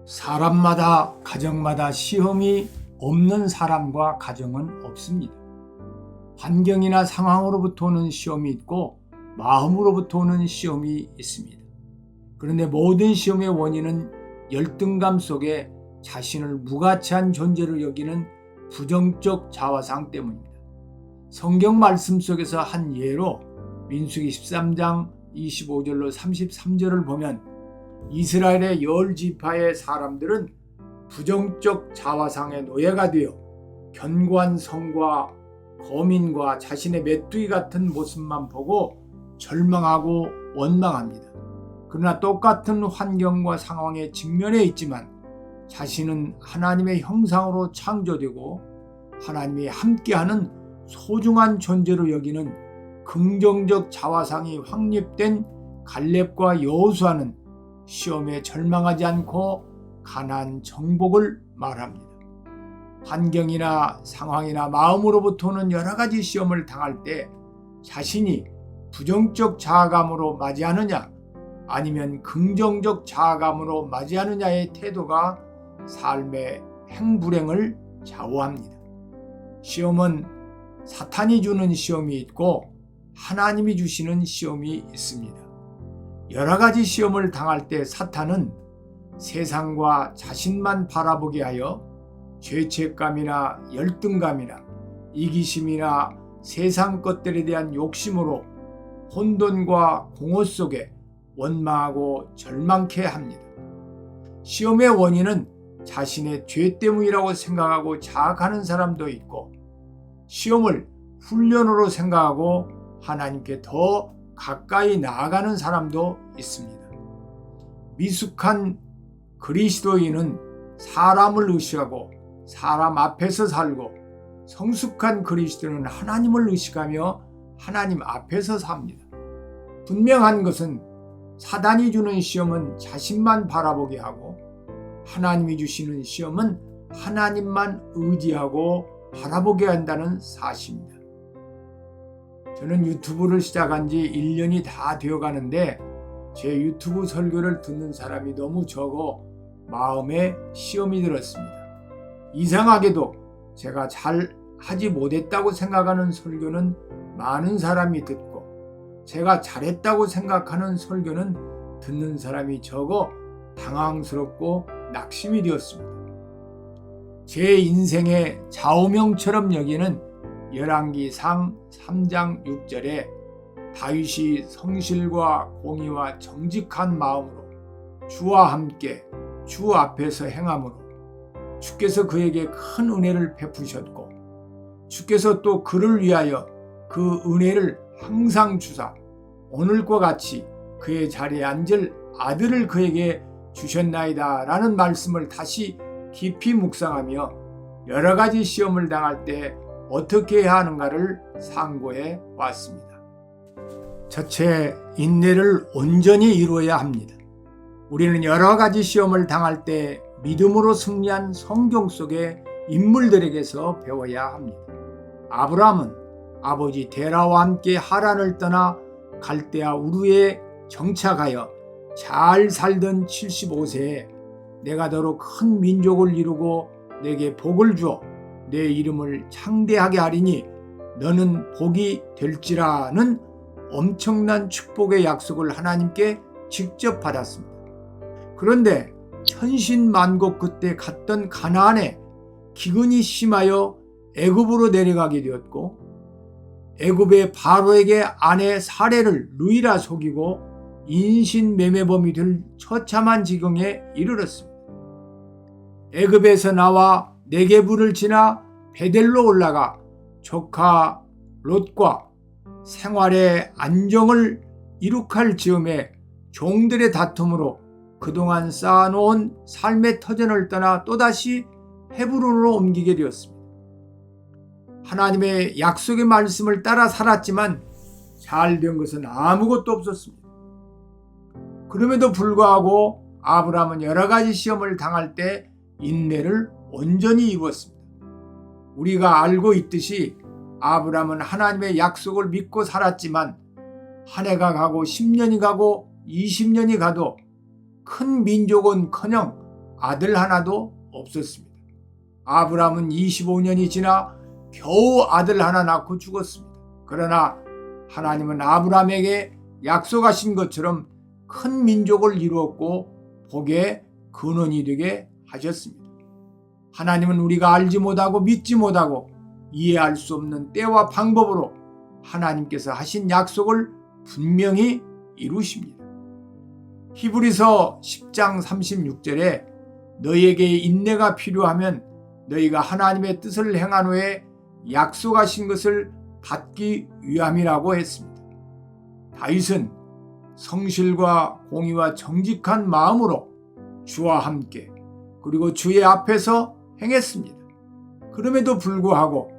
사람마다 가정마다 시험이 없는 사람과 가정은 없습니다. 환경이나 상황으로부터 오는 시험이 있고 마음으로부터 오는 시험이 있습니다. 그런데 모든 시험의 원인은 열등감 속에 자신을 무가치한 존재로 여기는 부정적 자화상 때문입니다. 성경 말씀 속에서 한 예로 민수기 13장 25절로 33절을 보면 이스라엘의 10지파의 사람들은 부정적 자화상의 노예가 되어 견고한 성과 거민과 자신의 메뚜기 같은 모습만 보고 절망하고 원망합니다. 그러나 똑같은 환경과 상황에 직면해 있지만 자신은 하나님의 형상으로 창조되고 하나님이 함께하는 소중한 존재로 여기는 긍정적 자화상이 확립된 갈렙과 여호수아는 시험에 절망하지 않고 가나안 정복을 말합니다. 환경이나 상황이나 마음으로부터 오는 여러 가지 시험을 당할 때 자신이 부정적 자아감으로 맞이하느냐 아니면 긍정적 자아감으로 맞이하느냐의 태도가 삶의 행불행을 좌우합니다. 시험은 사탄이 주는 시험이 있고 하나님이 주시는 시험이 있습니다. 여러 가지 시험을 당할 때 사탄은 세상과 자신만 바라보게 하여 죄책감이나 열등감이나 이기심이나 세상 것들에 대한 욕심으로 혼돈과 공허 속에 원망하고 절망케 합니다. 시험의 원인은 자신의 죄 때문이라고 생각하고 자학하는 사람도 있고 시험을 훈련으로 생각하고 하나님께 더 가까이 나아가는 사람도 있습니다. 미숙한 그리스도인은 사람을 의식하고 사람 앞에서 살고 성숙한 그리스도인은 하나님을 의식하며 하나님 앞에서 삽니다. 분명한 것은 사단이 주는 시험은 자신만 바라보게 하고 하나님이 주시는 시험은 하나님만 의지하고 바라보게 한다는 사실입니다. 저는 유튜브를 시작한 지 1년이 다 되어가는데 제 유튜브 설교를 듣는 사람이 너무 적어 마음에 시험이 들었습니다. 이상하게도 제가 잘 하지 못했다고 생각하는 설교는 많은 사람이 듣고 제가 잘했다고 생각하는 설교는 듣는 사람이 적어 당황스럽고 낙심이 되었습니다. 제 인생의 좌우명처럼 여기는 열왕기상 3장 6절에 다윗이 성실과 공의와 정직한 마음으로 주와 함께 주 앞에서 행함으로 주께서 그에게 큰 은혜를 베푸셨고 주께서 또 그를 위하여 그 은혜를 항상 주사 오늘과 같이 그의 자리에 앉을 아들을 그에게 주셨나이다 라는 말씀을 다시 깊이 묵상하며 여러 가지 시험을 당할 때 어떻게 해야 하는가를 상고해 왔습니다. 첫째, 인내를 온전히 이루어야 합니다. 우리는 여러 가지 시험을 당할 때 믿음으로 승리한 성경 속의 인물들에게서 배워야 합니다. 아브라함은 아버지 데라와 함께 하란을 떠나 갈대아 우르에 정착하여 잘 살던 75세에 내가 너로 큰 민족을 이루고 내게 복을 주어 내 이름을 창대하게 하리니 너는 복이 될지라는 엄청난 축복의 약속을 하나님께 직접 받았습니다. 그런데 천신만고 그때 갔던 가나안에 기근이 심하여 애굽으로 내려가게 되었고 애굽의 바로에게 아내 사례를 루이라 속이고 인신매매범이 될 처참한 지경에 이르렀습니다. 애굽에서 나와 네게부를 지나 베델로 올라가 조카 롯과 생활의 안정을 이룩할 즈음에 종들의 다툼으로 그동안 쌓아놓은 삶의 터전을 떠나 또다시 헤브론으로 옮기게 되었습니다. 하나님의 약속의 말씀을 따라 살았지만 잘된 것은 아무것도 없었습니다. 그럼에도 불구하고 아브라함은 여러 가지 시험을 당할 때 인내를 온전히 이루었습니다. 우리가 알고 있듯이 아브라함은 하나님의 약속을 믿고 살았지만 한 해가 가고 10년이 가고 20년이 가도 큰 민족은커녕 아들 하나도 없었습니다. 아브라함은 25년이 지나 겨우 아들 하나 낳고 죽었습니다. 그러나 하나님은 아브라함에게 약속하신 것처럼 큰 민족을 이루었고 복의 근원이 되게 하셨습니다. 하나님은 우리가 알지 못하고 믿지 못하고 이해할 수 없는 때와 방법으로 하나님께서 하신 약속을 분명히 이루십니다. 히브리서 10장 36절에 너희에게 인내가 필요하면 너희가 하나님의 뜻을 행한 후에 약속하신 것을 받기 위함이라고 했습니다. 다윗은 성실과 공의와 정직한 마음으로 주와 함께 그리고 주의 앞에서 행했습니다. 그럼에도 불구하고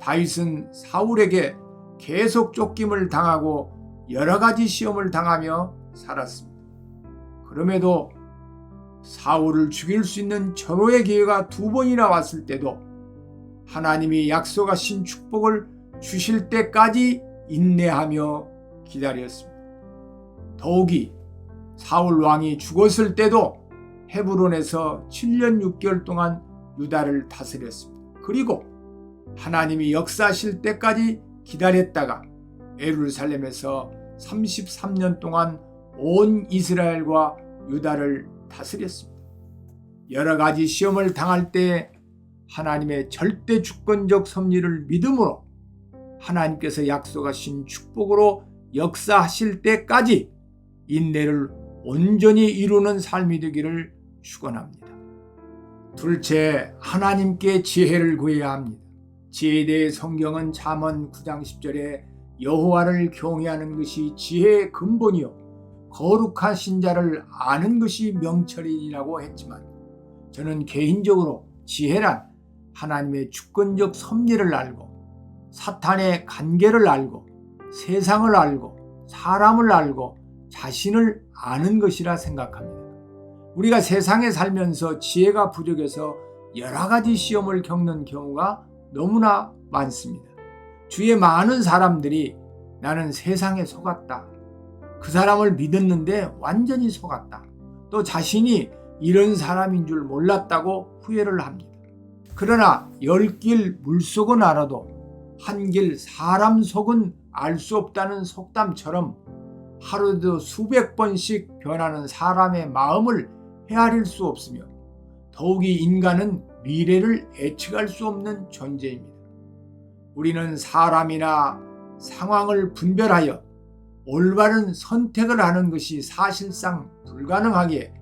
다윗은 사울에게 계속 쫓김을 당하고 여러 가지 시험을 당하며 살았습니다. 그럼에도 사울을 죽일 수 있는 절호의 기회가 2번이나 왔을 때도 하나님이 약속하신 축복을 주실 때까지 인내하며 기다렸습니다. 더욱이 사울 왕이 죽었을 때도 헤브론에서 7년 6개월 동안 유다를 다스렸습니다. 그리고 하나님이 역사하실 때까지 기다렸다가 예루살렘에서 33년 동안 온 이스라엘과 유다를 다스렸습니다. 여러 가지 시험을 당할 때 하나님의 절대 주권적 섭리를 믿음으로 하나님께서 약속하신 축복으로 역사하실 때까지 인내를 온전히 이루는 삶이 되기를 축원합니다. 둘째, 하나님께 지혜를 구해야 합니다. 지혜에 대해 성경은 잠언 9장 10절에 여호와를 경외하는 것이 지혜의 근본이요 거룩하신 자를 아는 것이 명철이라고 했지만 저는 개인적으로 지혜란 하나님의 주권적 섭리를 알고 사탄의 관계를 알고 세상을 알고 사람을 알고 자신을 아는 것이라 생각합니다. 우리가 세상에 살면서 지혜가 부족해서 여러 가지 시험을 겪는 경우가 너무나 많습니다. 주위에 많은 사람들이 나는 세상에 속았다. 그 사람을 믿었는데 완전히 속았다. 또 자신이 이런 사람인 줄 몰랐다고 후회를 합니다. 그러나 10길 물속은 알아도 한 길 사람 속은 알 수 없다는 속담처럼 하루에도 수백 번씩 변하는 사람의 마음을 헤아릴 수 없으며 더욱이 인간은 미래를 예측할 수 없는 존재입니다. 우리는 사람이나 상황을 분별하여 올바른 선택을 하는 것이 사실상 불가능하기에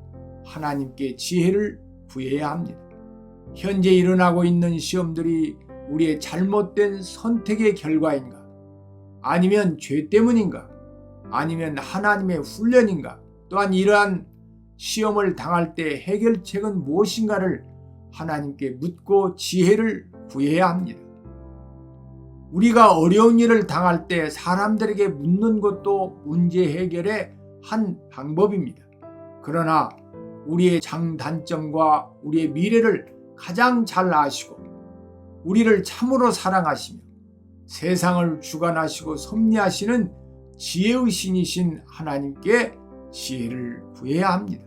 하나님께 지혜를 구해야 합니다. 현재 일어나고 있는 시험들이 우리의 잘못된 선택의 결과인가? 아니면 죄 때문인가? 아니면 하나님의 훈련인가? 또한 이러한 시험을 당할 때 해결책은 무엇인가를 하나님께 묻고 지혜를 구해야 합니다. 우리가 어려운 일을 당할 때 사람들에게 묻는 것도 문제 해결의 한 방법입니다. 그러나 우리의 장단점과 우리의 미래를 가장 잘 아시고 우리를 참으로 사랑하시며 세상을 주관하시고 섭리하시는 지혜의 신이신 하나님께 지혜를 구해야 합니다.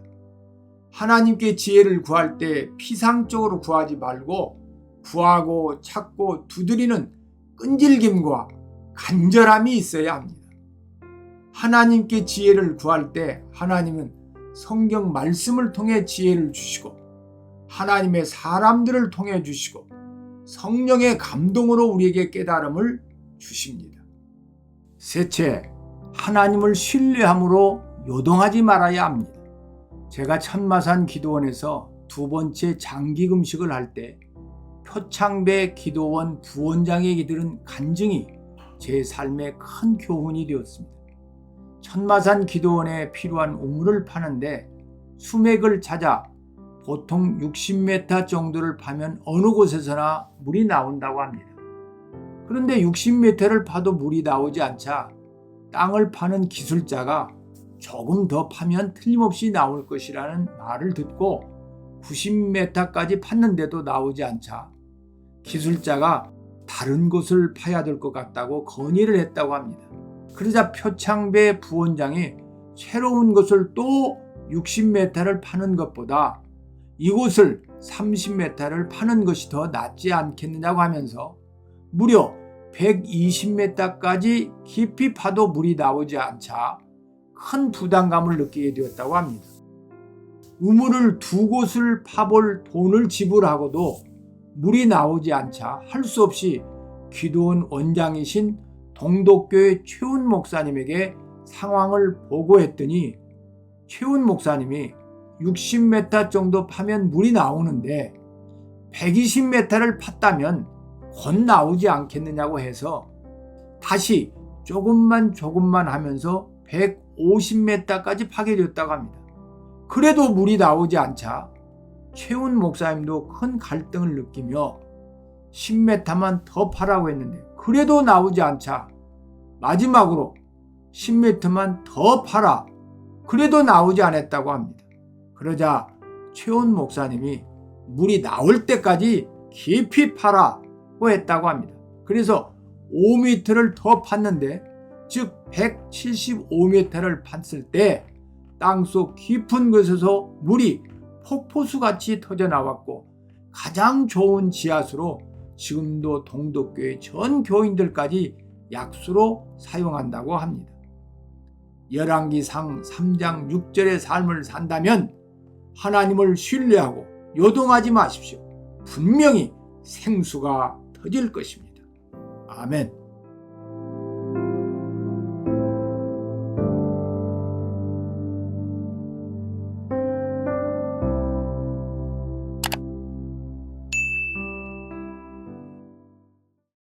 하나님께 지혜를 구할 때 피상적으로 구하지 말고 구하고 찾고 두드리는 끈질김과 간절함이 있어야 합니다. 하나님께 지혜를 구할 때 하나님은 성경 말씀을 통해 지혜를 주시고 하나님의 사람들을 통해 주시고 성령의 감동으로 우리에게 깨달음을 주십니다. 셋째, 하나님을 신뢰함으로 요동하지 말아야 합니다. 제가 천마산 기도원에서 2번째 장기 금식을 할 때 표창배 기도원 부원장에게 들은 간증이 제 삶에 큰 교훈이 되었습니다. 천마산 기도원에 필요한 우물을 파는데 수맥을 찾아 보통 60m 정도를 파면 어느 곳에서나 물이 나온다고 합니다. 그런데 60m를 파도 물이 나오지 않자 땅을 파는 기술자가 조금 더 파면 틀림없이 나올 것이라는 말을 듣고 90m까지 팠는데도 나오지 않자 기술자가 다른 곳을 파야 될 것 같다고 건의를 했다고 합니다. 그러자 표창배 부원장이 새로운 것을 또 60m를 파는 것보다 이곳을 30m를 파는 것이 더 낫지 않겠느냐고 하면서 무려 120m까지 깊이 파도 물이 나오지 않자 큰 부담감을 느끼게 되었다고 합니다. 우물을 2곳을 파볼 돈을 지불하고도 물이 나오지 않자 할 수 없이 기도원 원장이신 동독교회 최훈 목사님에게 상황을 보고했더니 최훈 목사님이 60m 정도 파면 물이 나오는데 120m를 팠다면 곧 나오지 않겠느냐고 해서 다시 조금만 하면서 150m까지 파게 되었다고 합니다. 그래도 물이 나오지 않자 최훈 목사님도 큰 갈등을 느끼며 10m만 더 파라고 했는데 그래도 나오지 않자 마지막으로 10m만 더 파라, 그래도 나오지 않았다고 합니다. 그러자 최훈 목사님이 물이 나올 때까지 깊이 파라고 했다고 합니다. 그래서 5m를 더 팠는데, 즉 175m를 팠을 때 땅속 깊은 곳에서 물이 폭포수같이 터져나왔고 가장 좋은 지하수로 지금도 동독교회 전 교인들까지 약수로 사용한다고 합니다. 열왕기상 3장 6절의 삶을 산다면 하나님을 신뢰하고 요동하지 마십시오. 분명히 생수가 터질 것입니다. 아멘.